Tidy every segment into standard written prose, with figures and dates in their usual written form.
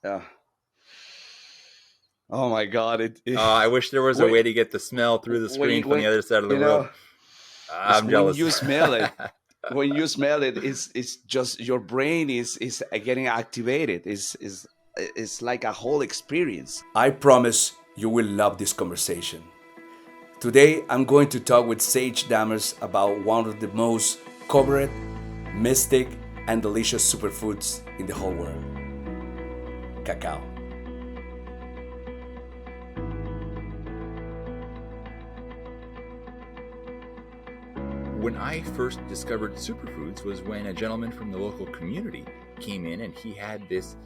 Yeah. Oh my God! I wish there was a When way to get the smell through the screen from the when other side of the you world. know, it's I'm when jealous. you smell it. When you smell it, it's just your brain is getting activated. It's like a whole experience. I promise you will love this conversation. Today, I'm going to talk with Sage Dammers about one of the most covered, mystic, and delicious superfoods in the whole world: cacao. When I first discovered superfoods was when a gentleman from the local community came in and he had this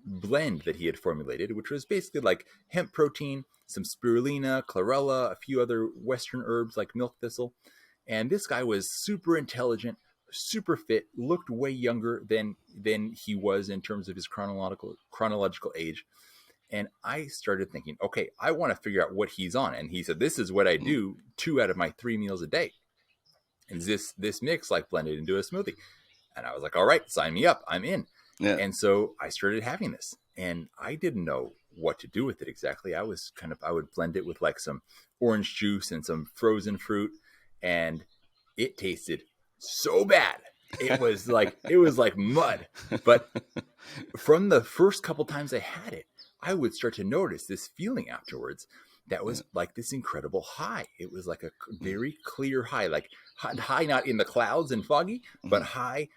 blend that he had formulated, which was basically like hemp protein, some spirulina, chlorella, a few other Western herbs like milk thistle. And this guy was super intelligent, super fit, looked way younger than he was in terms of his chronological age. And I started thinking, okay, I want to figure out what he's on. And he said, this is what I do 2 out of my 3 meals a day. And this mix like blended into a smoothie. And I was like, all right, sign me up. I'm in. Yeah. And so I started having this, and I didn't know what to do with it exactly. I would blend it with like some orange juice and some frozen fruit, and it tasted so bad. It was like mud. But from the first couple times I had it, I would start to notice this feeling afterwards that was like this incredible high. It was like a very clear high, like high not in the clouds and foggy, but high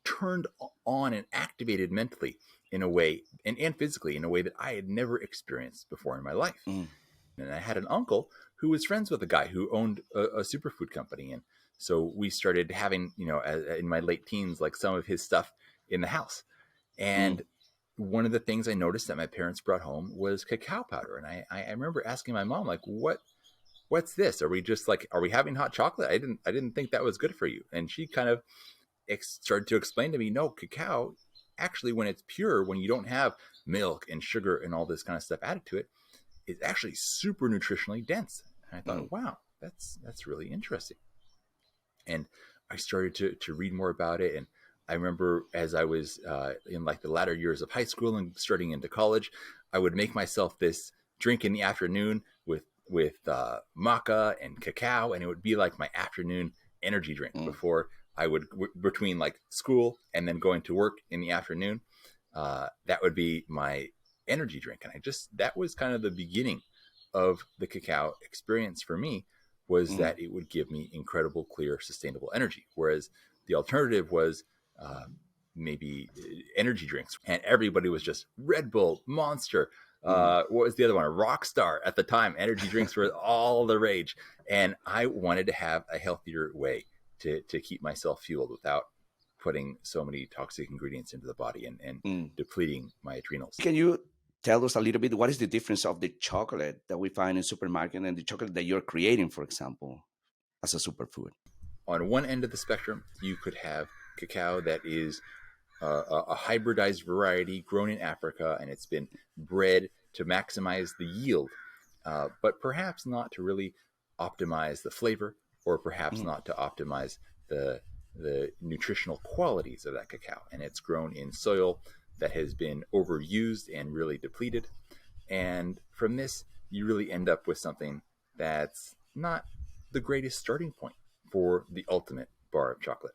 turned on and activated mentally in a way and physically in a way that I had never experienced before in my life. And I had an uncle who was friends with a guy who owned a superfood company. And so we started having, in my late teens, like some of his stuff in the house. And one of the things I noticed that my parents brought home was cacao powder. And I remember asking my mom, like, what's this? Are we having hot chocolate? I didn't think that was good for you. And she kind of started to explain to me, no, cacao, actually, when it's pure, when you don't have milk and sugar and all this kind of stuff added to it, is actually super nutritionally dense. And I thought, wow, that's really interesting. And I started to read more about it. And I remember as I was in like the latter years of high school and starting into college, I would make myself this drink in the afternoon with maca and cacao, and it would be like my afternoon energy drink before I would between like school and then going to work in the afternoon. That would be my energy drink, and that was kind of the beginning of the cacao experience for me, was that it would give me incredible, clear, sustainable energy. Whereas the alternative was maybe energy drinks, and everybody was just Red Bull, Monster. What was the other one? Rockstar at the time. Energy drinks were all the rage, and I wanted to have a healthier way to keep myself fueled without putting so many toxic ingredients into the body and depleting my adrenals. Can you tell us a little bit what is the difference of the chocolate that we find in supermarket and the chocolate that you're creating, for example, as a superfood? On one end of the spectrum, you could have cacao that is a hybridized variety grown in Africa, and it's been bred to maximize the yield, but perhaps not to really optimize the flavor, or perhaps not to optimize the nutritional qualities of that cacao. And it's grown in soil that has been overused and really depleted. And from this, you really end up with something that's not the greatest starting point for the ultimate bar of chocolate.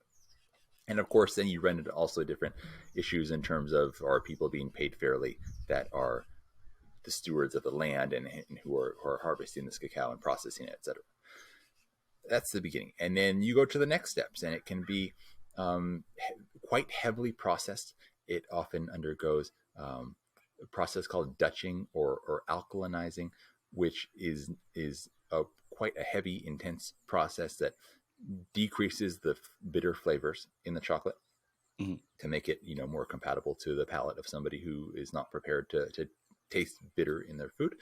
And of course, then you run into also different issues in terms of, are people being paid fairly that are the stewards of the land and who are harvesting this cacao and processing it, etc. That's the beginning. And then you go to the next steps, and it can be quite heavily processed. It often undergoes a process called Dutching or alkalinizing, which is quite a heavy, intense process that decreases the bitter flavors in the chocolate to make it more compatible to the palate of somebody who is not prepared to taste bitter in their food.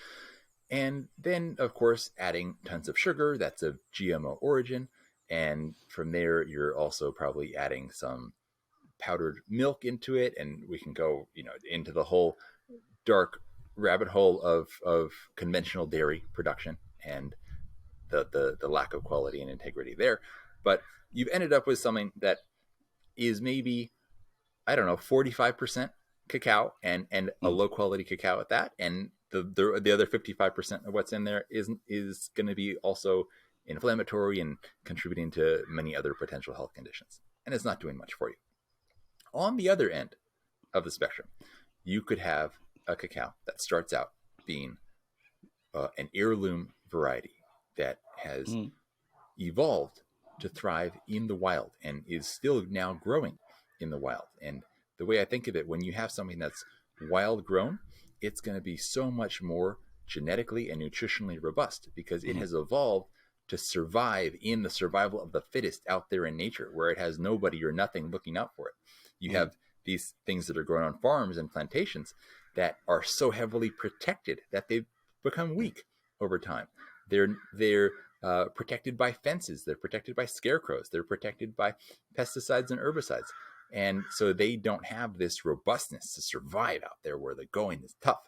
And then, of course, adding tons of sugar that's of GMO origin. And from there, you're also probably adding some powdered milk into it. And we can go, into the whole dark rabbit hole of conventional dairy production and the lack of quality and integrity there. But you've ended up with something that is maybe, I don't know, 45% cacao and a Mm. low quality cacao at that, and the other 55% of what's in there is going to be also inflammatory and contributing to many other potential health conditions, and it's not doing much for you. On the other end of the spectrum, you could have a cacao that starts out being an heirloom variety that has Mm. evolved to thrive in the wild and is still now growing in the wild. And the way I think of it, when you have something that's wild grown, it's going to be so much more genetically and nutritionally robust because it Mm. has evolved to survive in the survival of the fittest out there in nature, where it has nobody or nothing looking out for it. You Mm. have these things that are grown on farms and plantations that are so heavily protected that they've become weak over time. They're protected by fences. They're protected by scarecrows. They're protected by pesticides and herbicides. And so they don't have this robustness to survive out there where the going is tough.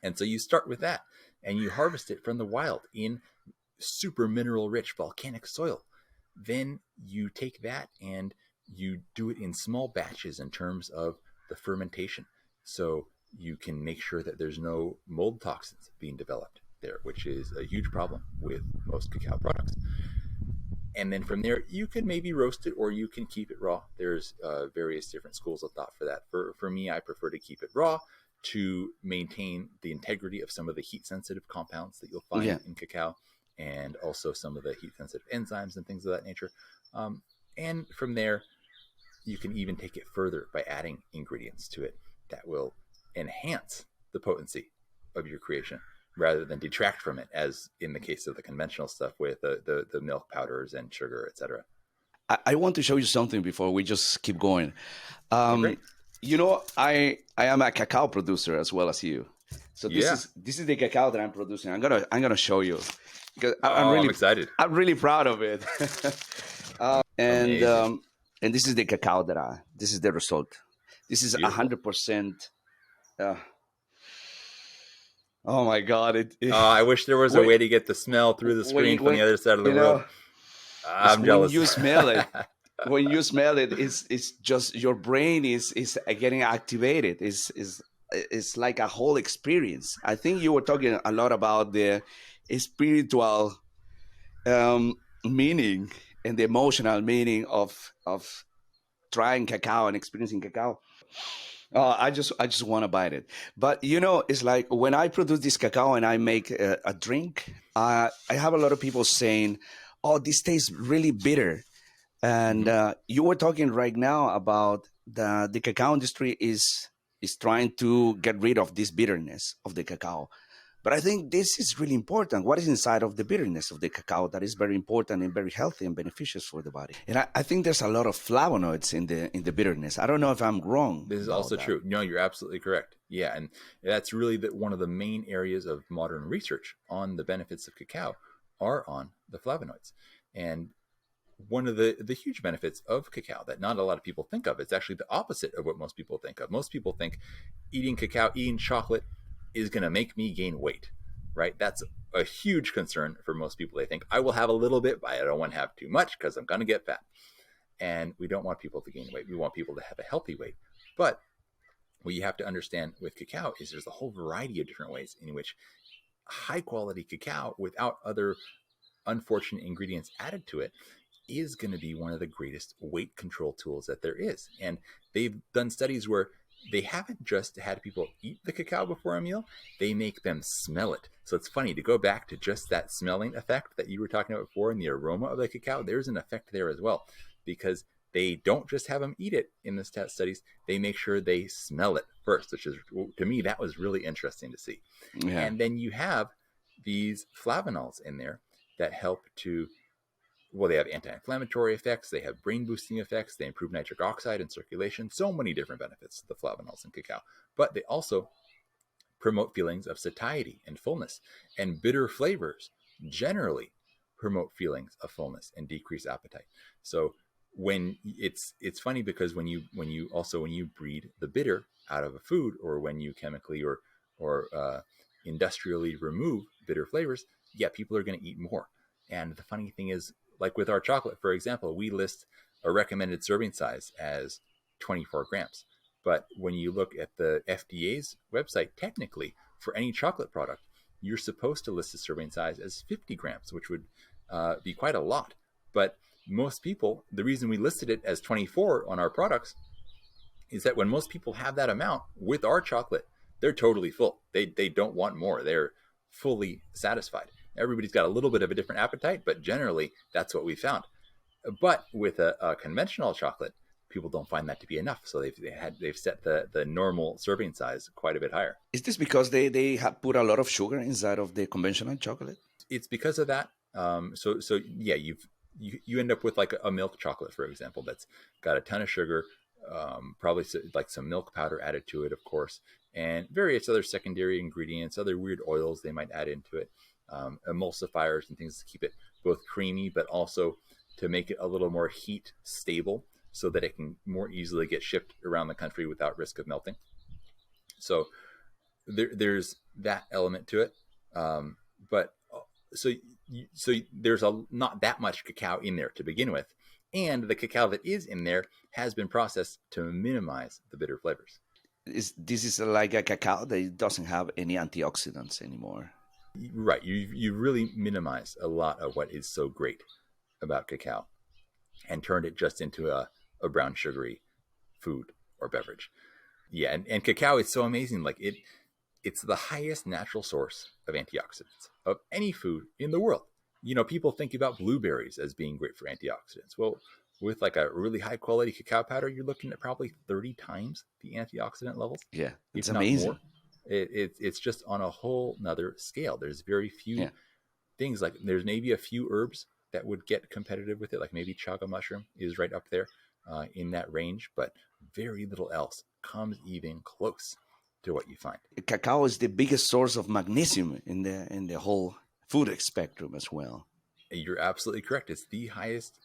And so you start with that and you harvest it from the wild in super mineral rich volcanic soil. Then you take that and you do it in small batches in terms of the fermentation. So you can make sure that there's no mold toxins being developed there, which is a huge problem with most cacao products. And then from there, you can maybe roast it or you can keep it raw. There's various different schools of thought for that. For me, I prefer to keep it raw to maintain the integrity of some of the heat sensitive compounds that you'll Yeah. find in cacao, and also some of the heat sensitive enzymes and things of that nature. And from there, you can even take it further by adding ingredients to it that will enhance the potency of your creation rather than detract from it, as in the case of the conventional stuff with the milk powders and sugar, etc. I want to show you something before we just keep going. Oh, Um, great. I am a cacao producer as well as you. So Yeah. this is the cacao that I'm producing. I'm gonna show you because Oh, I'm excited. I'm really proud of it. and Amazing. um, and this is the cacao this is the result. This is Beautiful. 100%. Uh, oh my God! I wish there was a When way to get the smell through the screen from when the other side of the you world. know I'm when jealous. you smell it, it's just your brain is getting activated. It's like a whole experience. I think you were talking a lot about the spiritual meaning and the emotional meaning of trying cacao and experiencing cacao. I just want to bite it. But it's like when I produce this cacao and I make a drink, I have a lot of people saying, "Oh, this tastes really bitter." And Hmm. you were talking right now about the cacao industry is trying to get rid of this bitterness of the cacao. But I think this is really important. What is inside of the bitterness of the cacao that is very important and very healthy and beneficial for the body? And I think there's a lot of flavonoids in the bitterness. I don't know if I'm wrong This is about also that. true. No, you're absolutely correct. Yeah, and that's really one of the main areas of modern research on the benefits of cacao are on the flavonoids. And one of the huge benefits of cacao that not a lot of people think of, it's actually the opposite of what most people think of. Most people think eating cacao, eating chocolate is going to make me gain weight, right? That's a huge concern for most people. They think I will have a little bit, but I don't want to have too much because I'm going to get fat. And we don't want people to gain weight. We want people to have a healthy weight. But what you have to understand with cacao is there's a whole variety of different ways in which high quality cacao without other unfortunate ingredients added to it is going to be one of the greatest weight control tools that there is. And they've done studies where they haven't just had people eat the cacao before a meal, they make them smell it. So it's funny to go back to just that smelling effect that you were talking about before and the aroma of the cacao. There's an effect there as well, because they don't just have them eat it in the studies, they make sure they smell it first, which is, to me, that was really interesting to see. Yeah. And then you have these flavonols in there that help to, well, they have anti-inflammatory effects, they have brain boosting effects, they improve nitric oxide and circulation, so many different benefits, the flavonols in cacao. But they also promote feelings of satiety and fullness, and bitter flavors generally promote feelings of fullness and decrease appetite. So when it's funny because when you breed the bitter out of a food, or when you chemically or industrially remove bitter flavors, yeah, people are going to eat more. And the funny thing is, like with our chocolate, for example, we list a recommended serving size as 24 grams. But when you look at the FDA's website, technically, for any chocolate product, you're supposed to list the serving size as 50 grams, which would be quite a lot. But most people, the reason we listed it as 24 on our products is that when most people have that amount with our chocolate, they're totally full. They don't want more. They're fully satisfied. Everybody's got a little bit of a different appetite, but generally that's what we found. But with a conventional chocolate, people don't find that to be enough. So they've set the normal serving size quite a bit higher. Is this because they have put a lot of sugar inside of the conventional chocolate? It's because of that. So yeah, you end up with like a milk chocolate, for example, that's got a ton of sugar, probably like some milk powder added to it, of course, and various other secondary ingredients, other weird oils they might add into it, emulsifiers and things to keep it both creamy, but also to make it a little more heat stable so that it can more easily get shipped around the country without risk of melting. So there's that element to it. But so there's not that much cacao in there to begin with. And the cacao that is in there has been processed to minimize the bitter flavors. This is like a cacao that doesn't have any antioxidants anymore. Right. You really minimize a lot of what is so great about cacao and turned it just into a brown sugary food or beverage. Yeah, and cacao is so amazing. Like it's the highest natural source of antioxidants of any food in the world. You know, people think about blueberries as being great for antioxidants. Well, with like a really high quality cacao powder, you're looking at probably 30 times the antioxidant levels. Yeah, it's if not amazing. More. It's just on a whole nother scale. There's very few things, like there's maybe a few herbs that would get competitive with it, like maybe chaga mushroom is right up there in that range, but very little else comes even close to what you find. Cacao is the biggest source of magnesium in the whole food spectrum as well. You're absolutely correct. It's the highest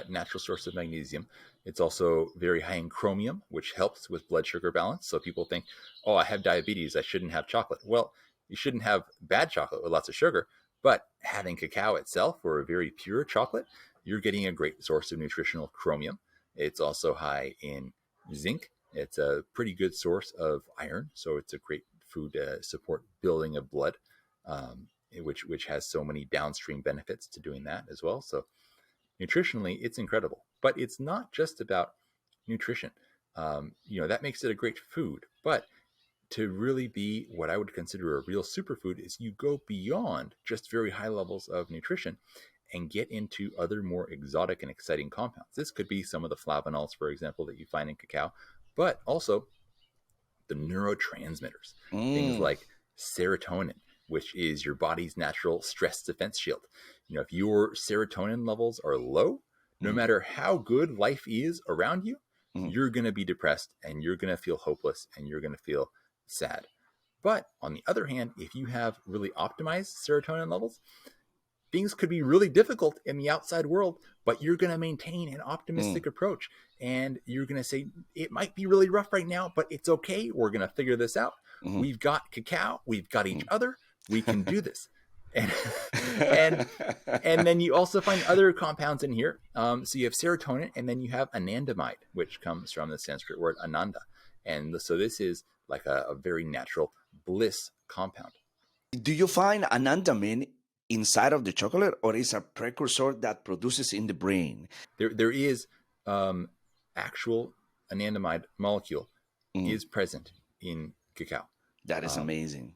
natural source of magnesium. It's also very high in chromium, which helps with blood sugar balance. So people think, oh, I have diabetes, I shouldn't have chocolate. Well, you shouldn't have bad chocolate with lots of sugar, but having cacao itself, or a very pure chocolate, you're getting a great source of nutritional chromium. It's also high in zinc. It's a pretty good source of iron, so it's a great food to support building of blood, which has so many downstream benefits to doing that as well. So nutritionally, it's incredible. But it's not just about nutrition. That makes it a great food. But to really be what I would consider a real superfood is you go beyond just very high levels of nutrition and get into other more exotic and exciting compounds. This could be some of the flavonols, for example, that you find in cacao, but also the neurotransmitters, things like serotonin, which is your body's natural stress defense shield. You know, if your serotonin levels are low, no matter how good life is around you, you're going to be depressed and you're going to feel hopeless and you're going to feel sad. But on the other hand, if you have really optimized serotonin levels, things could be really difficult in the outside world, but you're going to maintain an optimistic approach. And you're going to say, it might be really rough right now, but it's okay. We're going to figure this out. We've got cacao. We've got each other. We can do this. And then you also find other compounds in here. So you have serotonin, and then you have anandamide, which comes from the Sanskrit word ananda. And so this is like a very natural bliss compound. Do you find anandamide inside of the chocolate, or is a precursor that produces in the brain? There is actual anandamide molecule is present in cacao. That is amazing.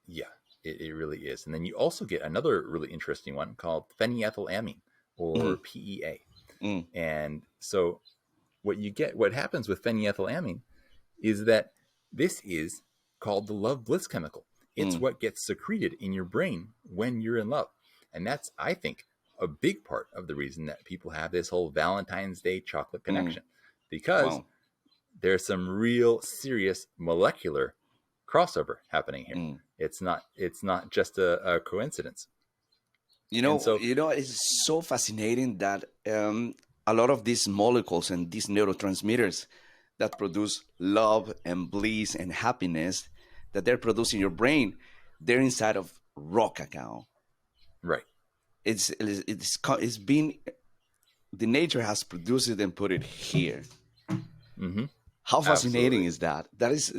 Yeah, it really is. And then you also get another really interesting one called phenethylamine, or PEA. And so what happens with phenethylamine is that this is called the love bliss chemical. It's what gets secreted in your brain when you're in love. And that's, I think, a big part of the reason that people have this whole Valentine's Day chocolate connection, because there's some real serious molecular crossover happening here. It's not just a coincidence. It's so fascinating that a lot of these molecules and these neurotransmitters that produce love and bliss and happiness that they're producing in your brain, they're inside of raw cacao. Right. It's been, the nature has produced it and put it here. How fascinating Absolutely. is that?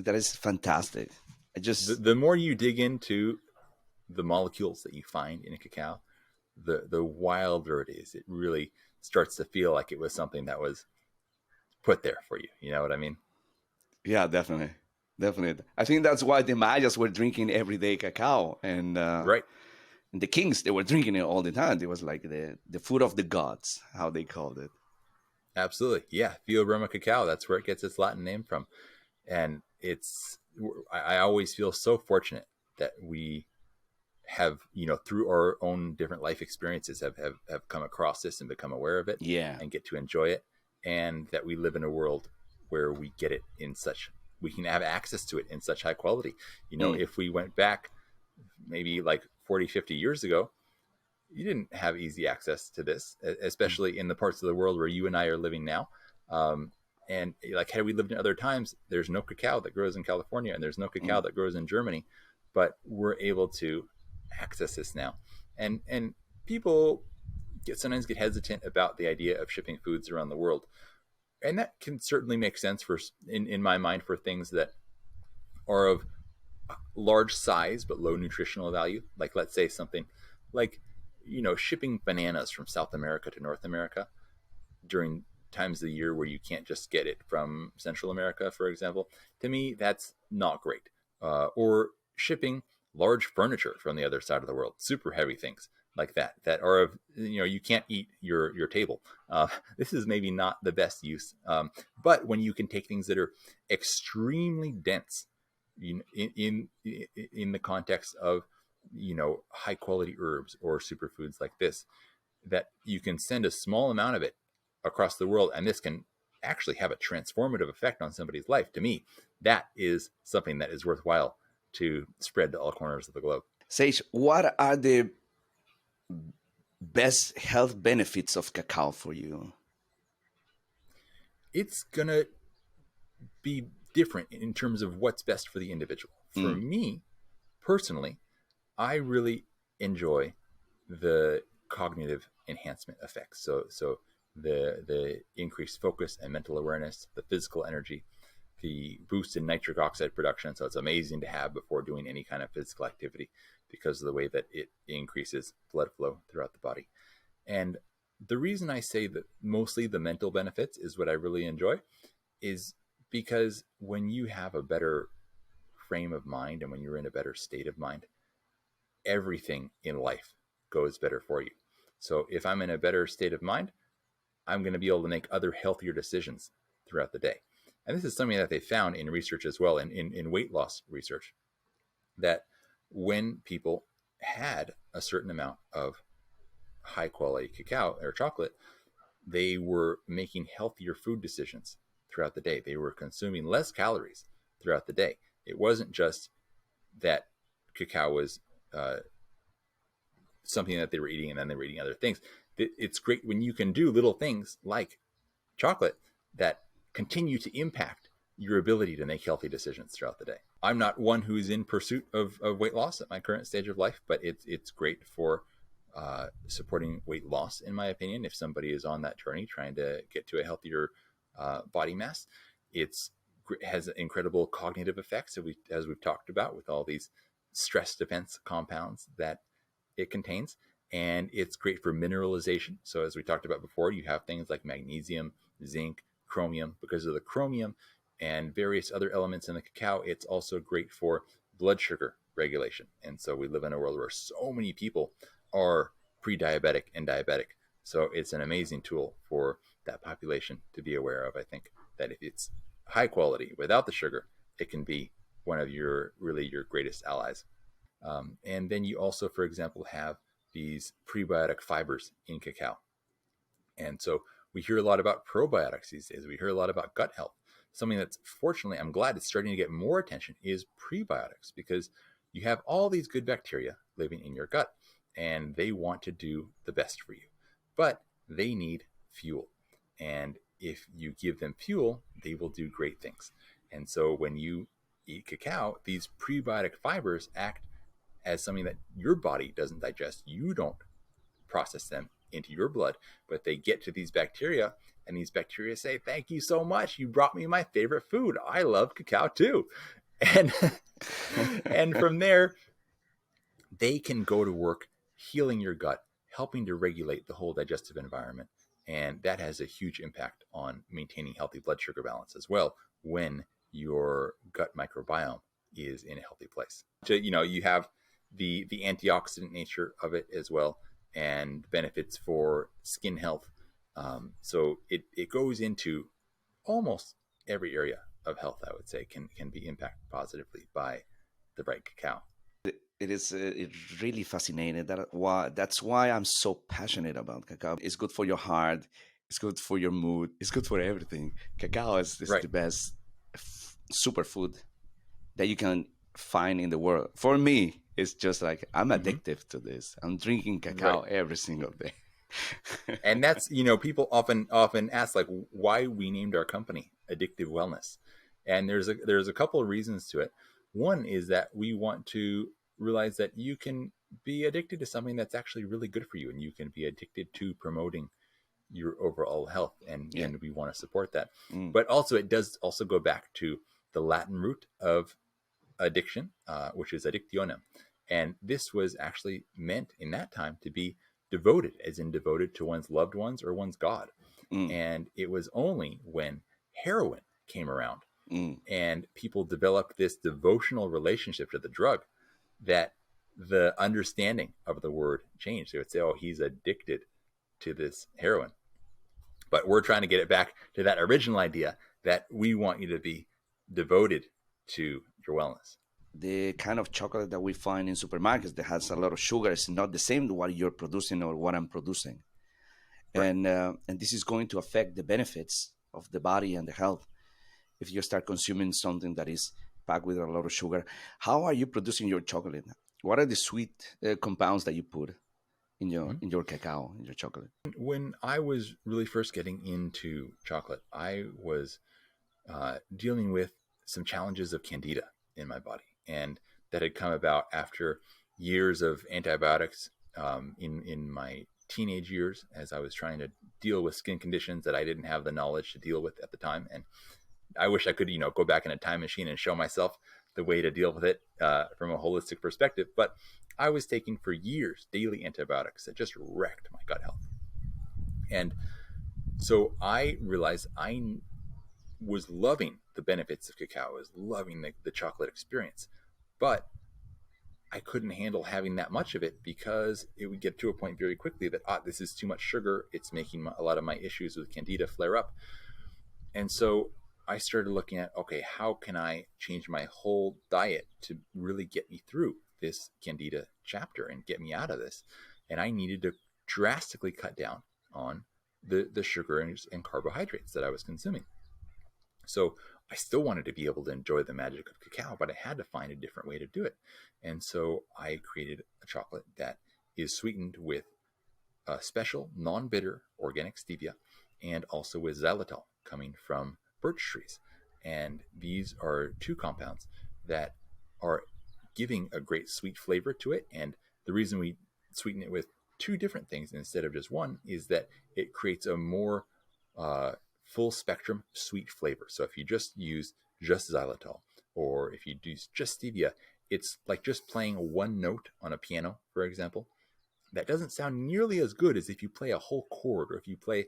That is fantastic. I just The more you dig into the molecules that you find in a cacao, the wilder it is. It really starts to feel like it was something that was put there for you. You know what I mean? yeah, definitely, definitely. I think that's why the Mayas were drinking everyday cacao, Right. and the kings they were drinking it all the time. It was like the food of the gods, how they called it. Absolutely. Yeah. Theobroma cacao. That's where it gets its Latin name from. And I always feel so fortunate that we have, through our own different life experiences, have come across this and become aware of it Yeah. and get to enjoy it. And that we live in a world where we can have access to it in such high quality. Mm, If we went back maybe like 40, 50 years ago, you didn't have easy access to this, mm, especially in the parts of the world where you and I are living now. Um, and like, had we lived in other times, there's no cacao that grows in California and there's no mm. cacao that grows in Germany, but we're able to access this now. And people sometimes get hesitant about the idea of shipping foods around the world. And that can certainly make sense in my mind, for things that are of large size but low nutritional value. Like, let's say something like, shipping bananas from South America to North America during times of the year where you can't just get it from Central America, for example. To me, that's not great. Or shipping large furniture from the other side of the world, super heavy things like that are of, you can't eat your table. This is maybe not the best use. But when you can take things that are extremely dense, in the context of, high quality herbs or superfoods like this, that you can send a small amount of it across the world, and this can actually have a transformative effect on somebody's life. To me, that is something that is worthwhile to spread to all corners of the globe. Sage, what are the best health benefits of cacao for you? It's gonna be different in terms of what's best for the individual. For Mm, me personally, I really enjoy the cognitive enhancement effects. So the increased focus and mental awareness, the physical energy, the boost in nitric oxide production. So it's amazing to have before doing any kind of physical activity, because of the way that it increases blood flow throughout the body. And the reason I say that mostly the mental benefits is what I really enjoy is because when you have a better frame of mind and when you're in a better state of mind, everything in life goes better for you. So if I'm in a better state of mind, I'm going to be able to make other healthier decisions throughout the day. And this is something that they found in research as well, in weight loss research, that when people had a certain amount of high quality cacao or chocolate, they were making healthier food decisions throughout the day. They were consuming less calories throughout the day. It wasn't just that cacao was something that they were eating and then they were eating other things. It's great when you can do little things like chocolate that continue to impact your ability to make healthy decisions throughout the day. I'm not one who's in pursuit of weight loss at my current stage of life, but it's great for supporting weight loss, in my opinion. If somebody is on that journey trying to get to a healthier body mass, it's has incredible cognitive effects, as we've talked about, with all these stress defense compounds that it contains. And it's great for mineralization. So as we talked about before, you have things like magnesium, zinc, chromium. Because of the chromium and various other elements in the cacao, it's also great for blood sugar regulation. And so we live in a world where so many people are pre-diabetic and diabetic. So it's an amazing tool for that population to be aware of. I think that if it's high quality without the sugar, it can be one of your greatest allies. And then you also, for example, have these prebiotic fibers in cacao. And so we hear a lot about probiotics these days. We hear a lot about gut health. Something that's, fortunately, I'm glad it's starting to get more attention is prebiotics, because you have all these good bacteria living in your gut and they want to do the best for you, but they need fuel. And if you give them fuel, they will do great things. And so when you eat cacao, these prebiotic fibers act as something that your body doesn't digest. You don't process them into your blood, but they get to these bacteria And these bacteria say, thank you so much. You brought me my favorite food. I love cacao too. And, and from there, they can go to work healing your gut, helping to regulate the whole digestive environment. And that has a huge impact on maintaining healthy blood sugar balance as well when your gut microbiome is in a healthy place. So, you have the antioxidant nature of it as well, and benefits for skin health. So it goes into almost every area of health, I would say, can be impacted positively by the right cacao. It is it's really fascinating. That's why I'm so passionate about cacao. It's good for your heart. It's good for your mood. It's good for everything. Cacao is Right. the best superfood that you can find in the world. For me, it's just like I'm Mm-hmm. addictive to this. I'm drinking Right. cacao every single day. And that's, people often ask, like, why we named our company Addictive Wellness. And there's a couple of reasons to it. One is that we want to realize that you can be addicted to something that's actually really good for you, and you can be addicted to promoting your overall health, and Yeah. we want to support that. Mm. But also, it does also go back to the Latin root of addiction, which is addictionem. And this was actually meant in that time to be devoted, as in devoted to one's loved ones or one's God. Mm. And it was only when heroin came around Mm. and people developed this devotional relationship to the drug that the understanding of the word changed. They would say, oh, he's addicted to this heroin. But we're trying to get it back to that original idea that we want you to be devoted to your wellness. The kind of chocolate that we find in supermarkets that has a lot of sugar is not the same to what you're producing or what I'm producing, Right. And this is going to affect the benefits of the body and the health if you start consuming something that is packed with a lot of sugar. How are you producing your chocolate? What are the sweet compounds that you put Mhm. in your cacao, in your chocolate? When I was really first getting into chocolate, I was dealing with some challenges of candida in my body, and that had come about after years of antibiotics in my teenage years, as I was trying to deal with skin conditions that I didn't have the knowledge to deal with at the time. And I wish I could, go back in a time machine and show myself the way to deal with it from a holistic perspective. But I was taking for years daily antibiotics that just wrecked my gut health. And so I realized I was loving the benefits of cacao, was loving the chocolate experience, but I couldn't handle having that much of it because it would get to a point very quickly that this is too much sugar. It's making a lot of my issues with candida flare up. And so I started looking at, okay, how can I change my whole diet to really get me through this candida chapter and get me out of this? And I needed to drastically cut down on the sugar and carbohydrates that I was consuming. So I still wanted to be able to enjoy the magic of cacao, but I had to find a different way to do it. And so I created a chocolate that is sweetened with a special non-bitter organic stevia and also with xylitol coming from birch trees. And these are two compounds that are giving a great sweet flavor to it. And the reason we sweeten it with two different things instead of just one is that it creates a more uh, full spectrum sweet flavor. So if you just use just xylitol, or if you use just stevia, it's like just playing one note on a piano, for example. That doesn't sound nearly as good as if you play a whole chord, or if you play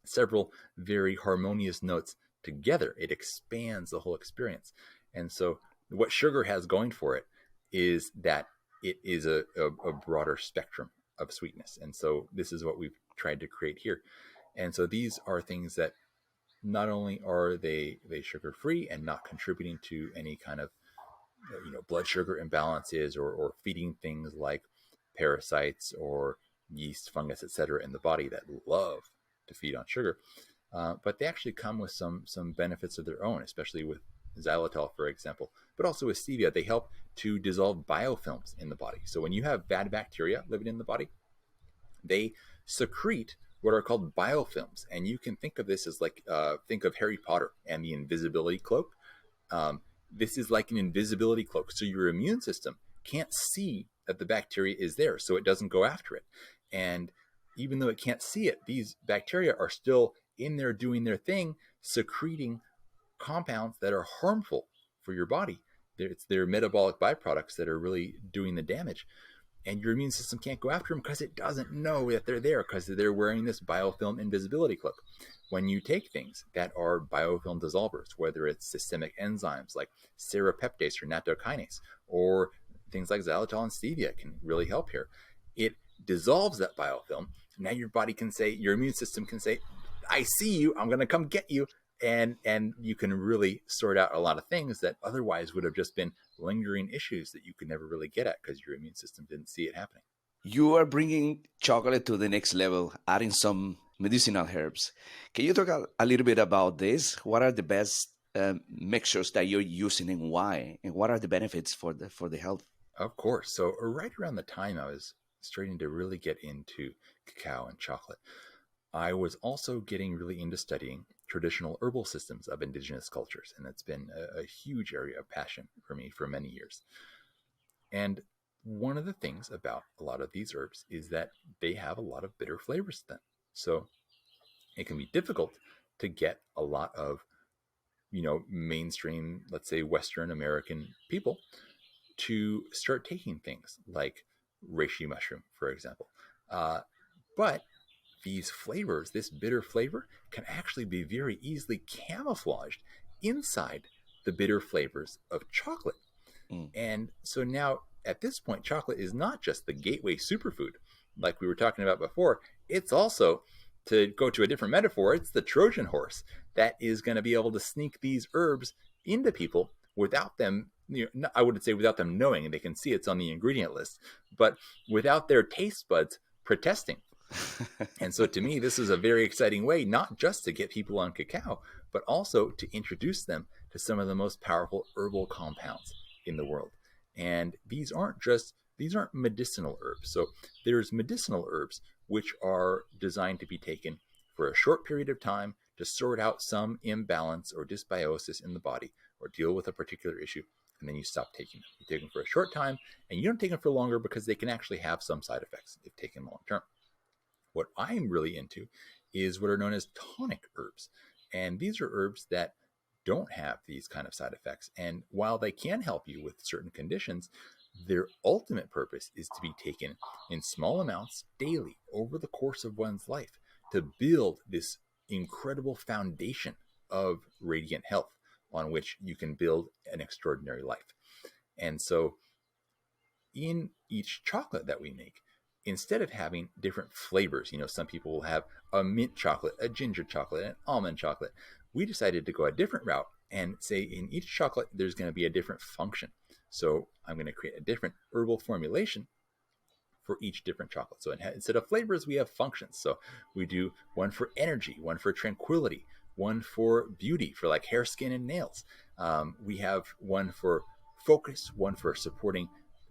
several very harmonious notes together. It expands the whole experience. And so what sugar has going for it is that it is a broader spectrum of sweetness. And so this is what we've tried to create here. And so these are things that not only are they sugar free and not contributing to any kind of blood sugar imbalances, or feeding things like parasites or yeast, fungus, etc. in the body that love to feed on sugar, but they actually come with some benefits of their own, especially with xylitol, for example, but also with stevia. They help to dissolve biofilms in the body. So when you have bad bacteria living in the body, they secrete what are called biofilms. And you can think of this as like, think of Harry Potter and the invisibility cloak. This is like an invisibility cloak. So your immune system can't see that the bacteria is there, so it doesn't go after it. And even though it can't see it, these bacteria are still in there doing their thing, secreting compounds that are harmful for your body. It's their metabolic byproducts that are really doing the damage. And your immune system can't go after them because it doesn't know that they're there, because they're wearing this biofilm invisibility cloak. When you take things that are biofilm dissolvers, whether it's systemic enzymes like serrapeptase or nattokinase, or things like xylitol and stevia can really help here. It dissolves that biofilm. Now your body can say, your immune system can say, I see you, I'm going to come get you. And you can really sort out a lot of things that otherwise would have just been lingering issues that you could never really get at because your immune system didn't see it happening. You are bringing chocolate to the next level, adding some medicinal herbs. Can you talk a little bit about this? What are the best mixtures that you're using and why? And what are the benefits for the health? Of course. So right around the time I was starting to really get into cacao and chocolate, I was also getting really into studying traditional herbal systems of indigenous cultures. And it's been a huge area of passion for me for many years. And one of the things about a lot of these herbs is that they have a lot of bitter flavors to them. So it can be difficult to get a lot of, mainstream, let's say Western American people to start taking things like reishi mushroom, for example. But these flavors, this bitter flavor, can actually be very easily camouflaged inside the bitter flavors of chocolate. Mm. And so now at this point, chocolate is not just the gateway superfood like we were talking about before. It's also, to go to a different metaphor, it's the Trojan horse that is going to be able to sneak these herbs into people without them, I wouldn't say without them knowing, and they can see it's on the ingredient list, but without their taste buds protesting. And so to me, this is a very exciting way, not just to get people on cacao, but also to introduce them to some of the most powerful herbal compounds in the world. And these aren't medicinal herbs. So there's medicinal herbs which are designed to be taken for a short period of time to sort out some imbalance or dysbiosis in the body or deal with a particular issue. And then you stop taking them. You take them for a short time, and you don't take them for longer because they can actually have some side effects if taken long term. What I'm really into is what are known as tonic herbs. And these are herbs that don't have these kind of side effects. And while they can help you with certain conditions, their ultimate purpose is to be taken in small amounts daily over the course of one's life to build this incredible foundation of radiant health on which you can build an extraordinary life. And so in each chocolate that we make, instead of having different flavors, some people will have a mint chocolate, a ginger chocolate, an almond chocolate. We decided to go a different route and say in each chocolate, there's going to be a different function. So I'm going to create a different herbal formulation for each different chocolate. So instead of flavors, we have functions. So we do one for energy, one for tranquility, one for beauty, for like hair, skin, and nails. We have one for focus, one for supporting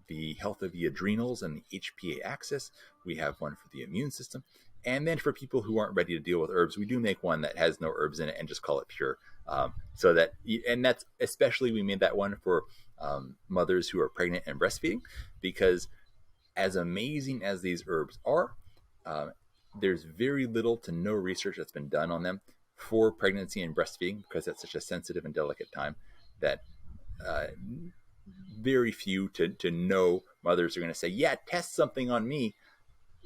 the health of the adrenals and the HPA axis. We have one for the immune system. And then for people who aren't ready to deal with herbs, we do make one that has no herbs in it and just call it pure. And that's especially, we made that one for mothers who are pregnant and breastfeeding, because as amazing as these herbs are, there's very little to no research that's been done on them for pregnancy and breastfeeding, because that's such a sensitive and delicate time that very few to no mothers are going to say, yeah, test something on me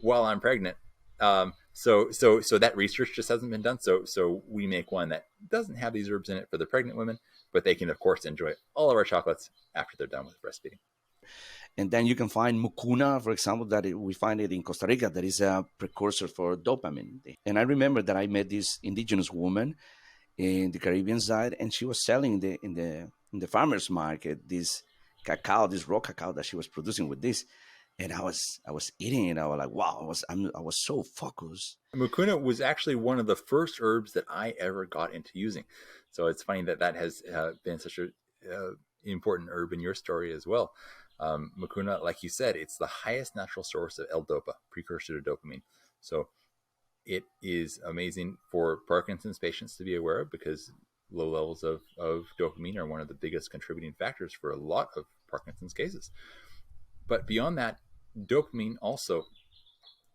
while I'm pregnant. So that research just hasn't been done. So we make one that doesn't have these herbs in it for the pregnant women, but they can of course enjoy all of our chocolates after they're done with breastfeeding. And then you can find mucuna, for example, we find it in Costa Rica, that is a precursor for dopamine. And I remember that I met this indigenous woman in the Caribbean side, and she was selling in the farmers market this cacao, this raw cacao that she was producing with this. And I was eating it. I was like, wow, I was so focused. Mucuna was actually one of the first herbs that I ever got into using. So it's funny that has been such a important herb in your story as well. Mucuna, like you said, it's the highest natural source of L-Dopa, precursor to dopamine. So it is amazing for Parkinson's patients to be aware of, because low levels of dopamine are one of the biggest contributing factors for a lot of Parkinson's cases. But beyond that, dopamine also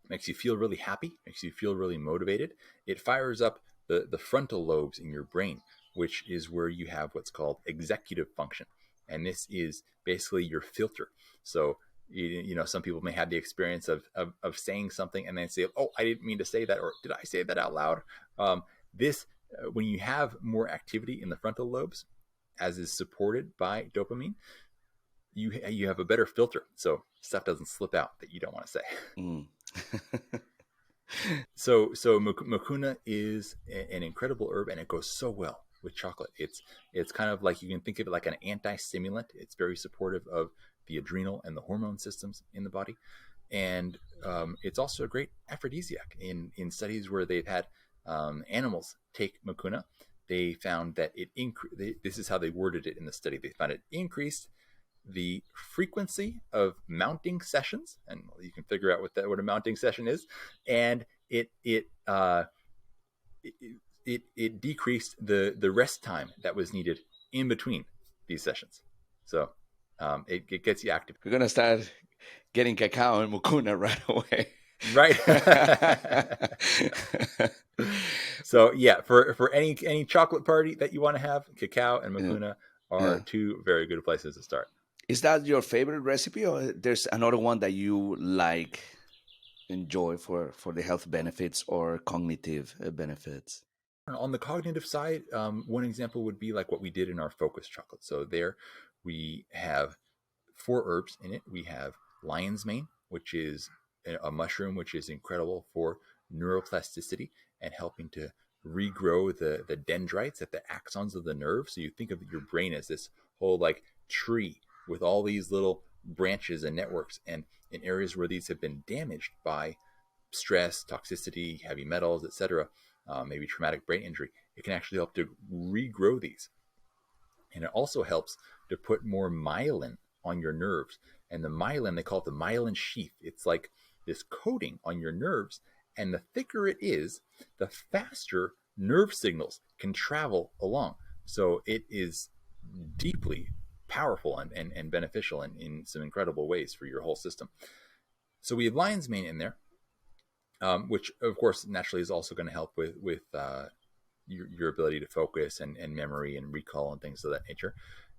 makes you feel really happy, makes you feel really motivated. It fires up the frontal lobes in your brain, which is where you have what's called executive function. And this is basically your filter. So, some people may have the experience of saying something and then say, oh, I didn't mean to say that, or did I say that out loud? When you have more activity in the frontal lobes, as is supported by dopamine, you have a better filter, so stuff doesn't slip out that you don't want to say. Mm. So mucuna is an incredible herb, and it goes so well with chocolate. It's kind of like, you can think of it like an anti-stimulant. It's very supportive of the adrenal and the hormone systems in the body, and it's also a great aphrodisiac. In studies where they've had animals take mucuna, they found that this is how they worded it in the study. They found it increased the frequency of mounting sessions, and you can figure out what a mounting session is, and it decreased the rest time that was needed in between these sessions. So it gets you active. We're gonna start getting cacao and mucuna right away. Right. So yeah, for any chocolate party that you want to have, cacao and mucuna are two very good places to start. Is that your favorite recipe, or there's another one that you enjoy for the health benefits or cognitive benefits? On the cognitive side, one example would be like what we did in our focus chocolate. So there we have 4 herbs in it. We have lion's mane, which is a mushroom which is incredible for neuroplasticity and helping to regrow the dendrites at the axons of the nerve. So you think of your brain as this whole like tree with all these little branches and networks, and in areas where these have been damaged by stress, toxicity, heavy metals, etc., maybe traumatic brain injury, it can actually help to regrow these. And it also helps to put more myelin on your nerves. And the myelin, they call it the myelin sheath. It's like this coating on your nerves, and the thicker it is, the faster nerve signals can travel along. So it is deeply powerful and beneficial in some incredible ways for your whole system. So we have lion's mane in there, which of course naturally is also going to help with your ability to focus and memory and recall and things of that nature.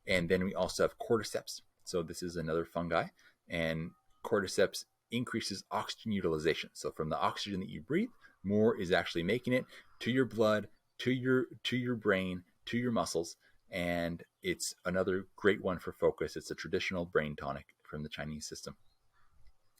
And then we also have cordyceps. So this is another fungi, and cordyceps increases oxygen utilization. So from the oxygen that you breathe, more is actually making it to your blood, to your brain, to your muscles. And it's another great one for focus. It's a traditional brain tonic from the Chinese system.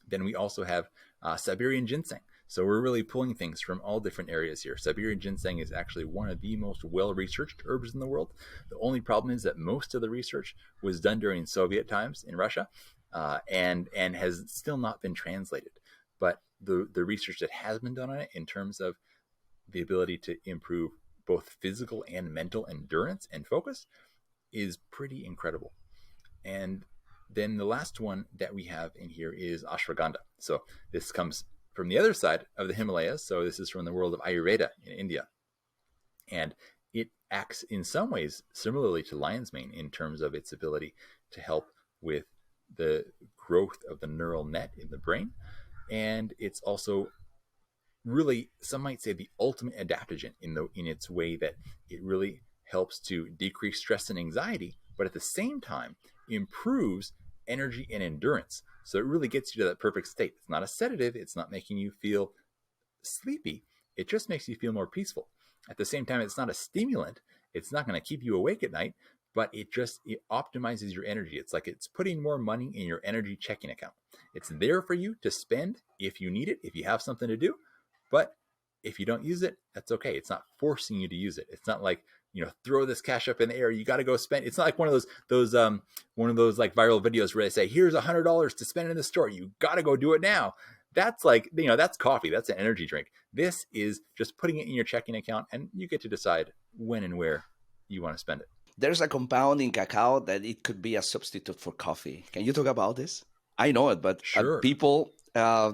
Then we also have Siberian ginseng. So we're really pulling things from all different areas here. Siberian ginseng is actually one of the most well-researched herbs in the world. The only problem is that most of the research was done during Soviet times in Russia, and has still not been translated. But the research that has been done on it in terms of the ability to improve both physical and mental endurance and focus is pretty incredible. And then the last one that we have in here is ashwagandha. So this comes from the other side of the Himalayas. So this is from the world of Ayurveda in India. And it acts in some ways similarly to lion's mane in terms of its ability to help with the growth of the neural net in the brain. And it's also really, some might say, the ultimate adaptogen in its way that it really helps to decrease stress and anxiety, but at the same time improves energy and endurance. So it really gets you to that perfect state. It's not a sedative. It's not making you feel sleepy. It just makes you feel more peaceful. At the same time, it's not a stimulant. It's not going to keep you awake at night, but it optimizes your energy. It's like it's putting more money in your energy checking account. It's there for you to spend if you need it, if you have something to do. But if you don't use it, that's okay. It's not forcing you to use it. It's not like, throw this cash up in the air. You got to go spend. It's not like one of those like viral videos where they say, here's $100 to spend in the store. You got to go do it now. That's like, that's coffee. That's an energy drink. This is just putting it in your checking account, and you get to decide when and where you want to spend it. There's a compound in cacao that it could be a substitute for coffee. Can you talk about this? I know it, but sure. People, I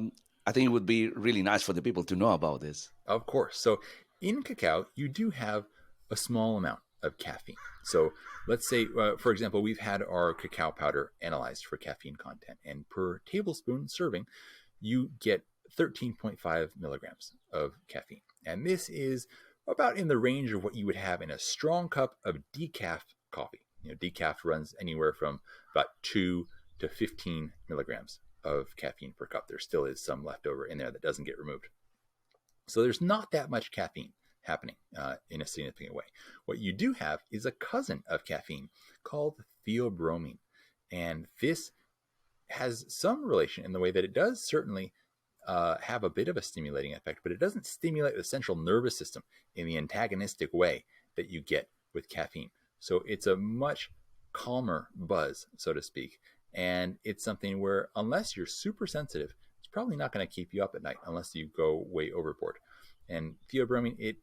think it would be really nice for the people to know about this. Of course. So in cacao, you do have a small amount of caffeine. So let's say, for example, we've had our cacao powder analyzed for caffeine content, and per tablespoon serving, you get 13.5 milligrams of caffeine. And this is about in the range of what you would have in a strong cup of decaf coffee. Decaf runs anywhere from about 2 to 15 milligrams of caffeine per cup. There still is some left over in there that doesn't get removed. So there's not that much caffeine happening in a significant way. What you do have is a cousin of caffeine called theobromine. And this has some relation in the way that it does certainly have a bit of a stimulating effect, but it doesn't stimulate the central nervous system in the antagonistic way that you get with caffeine. So it's a much calmer buzz, so to speak. And it's something where, unless you're super sensitive, it's probably not going to keep you up at night unless you go way overboard. And theobromine, it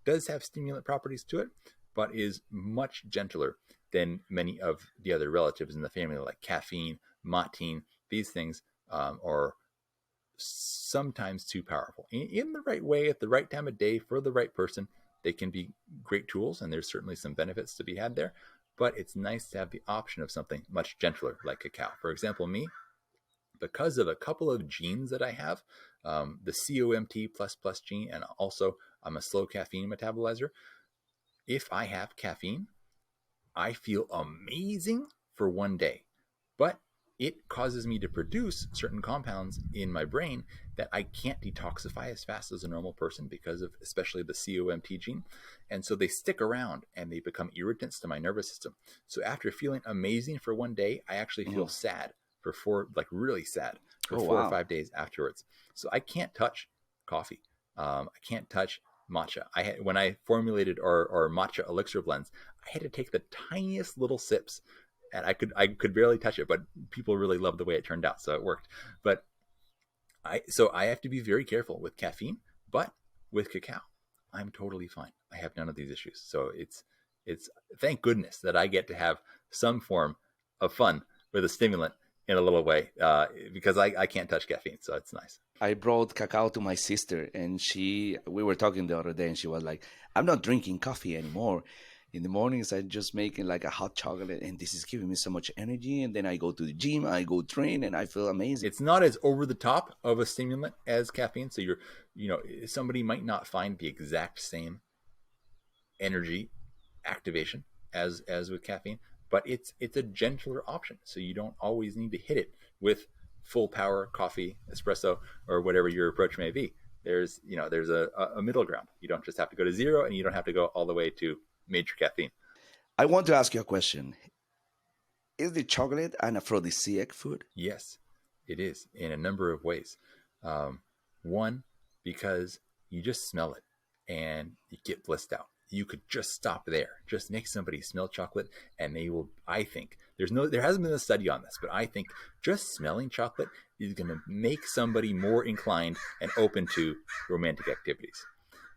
does have stimulant properties to it, but is much gentler than many of the other relatives in the family, like caffeine, matine. These things are sometimes too powerful. In the right way, at the right time of day, for the right person, they can be great tools, and there's certainly some benefits to be had there. But it's nice to have the option of something much gentler, like cacao. For example, me, because of a couple of genes that I have, the COMT++ gene, and also I'm a slow caffeine metabolizer. If I have caffeine, I feel amazing for one day, but it causes me to produce certain compounds in my brain that I can't detoxify as fast as a normal person because of especially the COMT gene. And so they stick around and they become irritants to my nervous system. So after feeling amazing for one day, I actually feel sad for really sad for 4 or 5 days afterwards. So I can't touch coffee. I can't touch matcha. When I formulated our matcha elixir blends, I had to take the tiniest little sips, and I could barely touch it, but people really loved the way it turned out, so it worked. But I have to be very careful with caffeine, but with cacao, I'm totally fine. I have none of these issues. So it's thank goodness that I get to have some form of fun with a stimulant in a little way, because I can't touch caffeine, so it's nice. I brought cacao to my sister, and we were talking the other day, and she was like, I'm not drinking coffee anymore. In the mornings, I'm just making like a hot chocolate, and this is giving me so much energy. And then I go to the gym, I go train, and I feel amazing. It's not as over the top of a stimulant as caffeine. So somebody might not find the exact same energy activation as with caffeine, but it's a gentler option. So you don't always need to hit it with full power coffee, espresso, or whatever your approach may be. There's a middle ground. You don't just have to go to zero, and you don't have to go all the way to major caffeine. I want to ask you a question. Is the chocolate an aphrodisiac food? Yes, it is in a number of ways. One, because you just smell it and you get blissed out. You could just stop there. Just make somebody smell chocolate, and they will. I think there hasn't been a study on this, but I think just smelling chocolate is going to make somebody more inclined and open to romantic activities.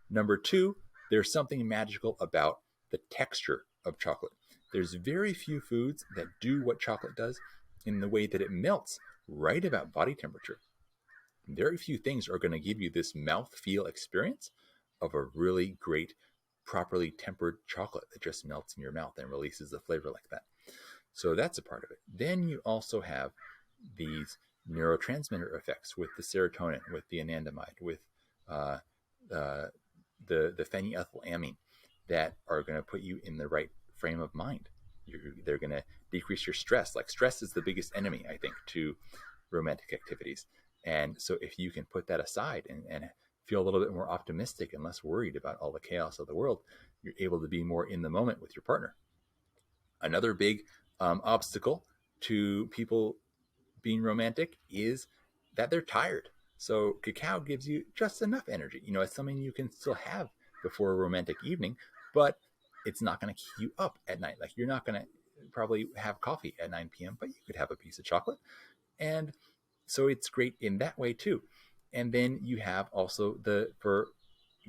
Number two, there's something magical about the texture of chocolate. There's very few foods that do what chocolate does in the way that it melts right about body temperature. Very few things are going to give you this mouthfeel experience of a really great, properly tempered chocolate that just melts in your mouth and releases the flavor like that. So that's a part of it. Then you also have these neurotransmitter effects with the serotonin, with the anandamide, with the phenylethylamine, that are going to put you in the right frame of mind. They're going to decrease your stress. Like, stress is the biggest enemy, I think, to romantic activities. And so if you can put that aside and feel a little bit more optimistic and less worried about all the chaos of the world, you're able to be more in the moment with your partner. Another big obstacle to people being romantic is that they're tired. So cacao gives you just enough energy. It's something you can still have before a romantic evening, but it's not going to keep you up at night. Like, you're not going to probably have coffee at 9 p.m., but you could have a piece of chocolate. And so it's great in that way too. And then you have also for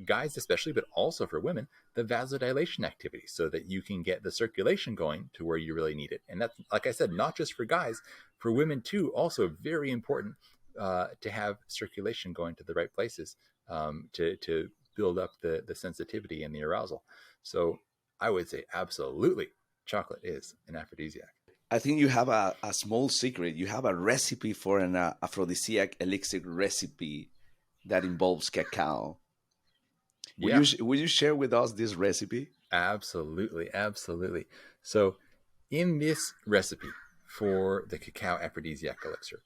guys especially, but also for women, the vasodilation activity, so that you can get the circulation going to where you really need it. And that's, like I said, not just for guys, for women too, also very important to have circulation going to the right places, to build up the sensitivity and the arousal. So I would say absolutely chocolate is an aphrodisiac. I think you have a small secret. You have a recipe for an aphrodisiac elixir recipe that involves cacao. Yeah, will you share with us this recipe? absolutely, absolutely. So, in this recipe for the cacao aphrodisiac elixir,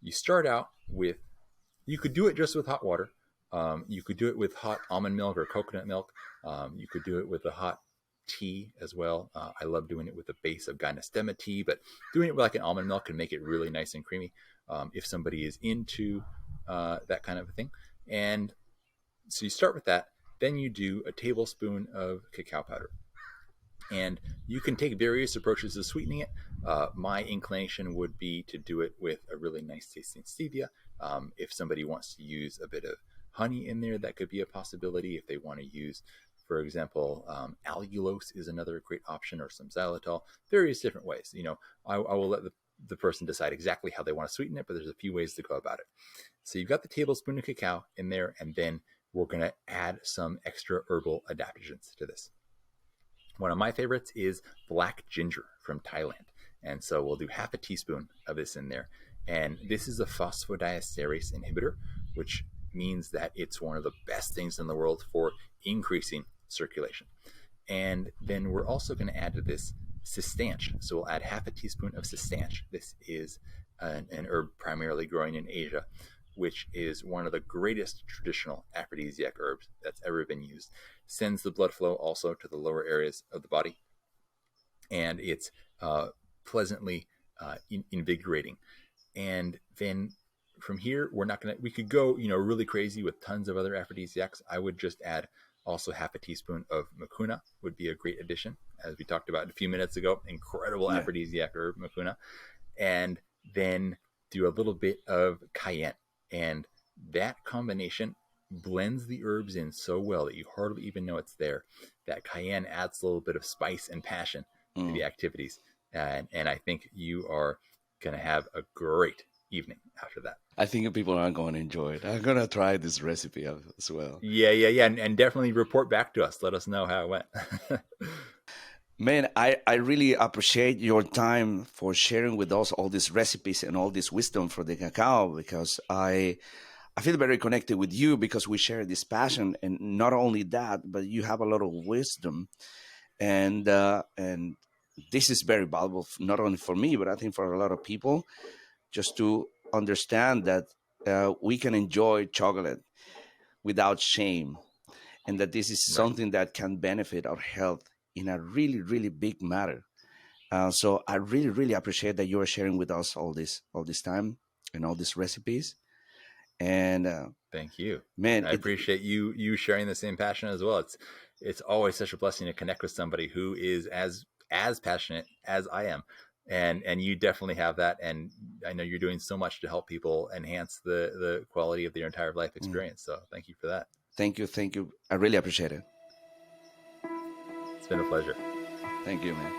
you start out with, you could do it just with hot water. You could do it with hot almond milk or coconut milk. You could do it with a hot tea as well. I love doing it with a base of Gynostema tea, but doing it with like an almond milk can make it really nice and creamy if somebody is into that kind of a thing. And so you start with that. Then you do a tablespoon of cacao powder. And you can take various approaches to sweetening it. My inclination would be to do it with a really nice tasting stevia. If somebody wants to use a bit of honey in there, that could be a possibility. If they want to use, for example, allulose is another great option, or some xylitol. Various different ways. I will let the person decide exactly how they want to sweeten it, but there's a few ways to go about it. So you've got the tablespoon of cacao in there, and then we're going to add some extra herbal adaptogens to this. One of my favorites is black ginger from Thailand. And so we'll do half a teaspoon of this in there. And this is a phosphodiesterase inhibitor, which means that it's one of the best things in the world for increasing circulation. And then we're also going to add to this cistanche. So we'll add half a teaspoon of cistanche. This is an herb primarily growing in Asia, which is one of the greatest traditional aphrodisiac herbs that's ever been used. Sends the blood flow also to the lower areas of the body, and it's pleasantly invigorating. And then from here, we could go, really crazy with tons of other aphrodisiacs. I would just add also half a teaspoon of mucuna would be a great addition, as we talked about a few minutes ago. Incredible aphrodisiac herb, mucuna. And then do a little bit of cayenne. And that combination blends the herbs in so well that you hardly even know it's there. That cayenne adds a little bit of spice and passion to the activities. And I think you are going to have a great evening after that. I think people are going to enjoy it. I'm going to try this recipe as well. Yeah. And definitely report back to us. Let us know how it went. Man, I really appreciate your time for sharing with us all these recipes and all this wisdom for the cacao, because I feel very connected with you because we share this passion. And not only that, but you have a lot of wisdom. And this is very valuable, not only for me, but I think for a lot of people, just to understand that we can enjoy chocolate without shame, and that this is Right. something that can benefit our health in a really, really big matter. So I really, really appreciate that you are sharing with us all this time and all these recipes. And Thank you. man, I appreciate you sharing the same passion as well. It's always such a blessing to connect with somebody who is as passionate as I am. And you definitely have that. And I know you're doing so much to help people enhance the quality of their entire life experience. So thank you for that. Thank you. I really appreciate it. It's been a pleasure. Thank you, man.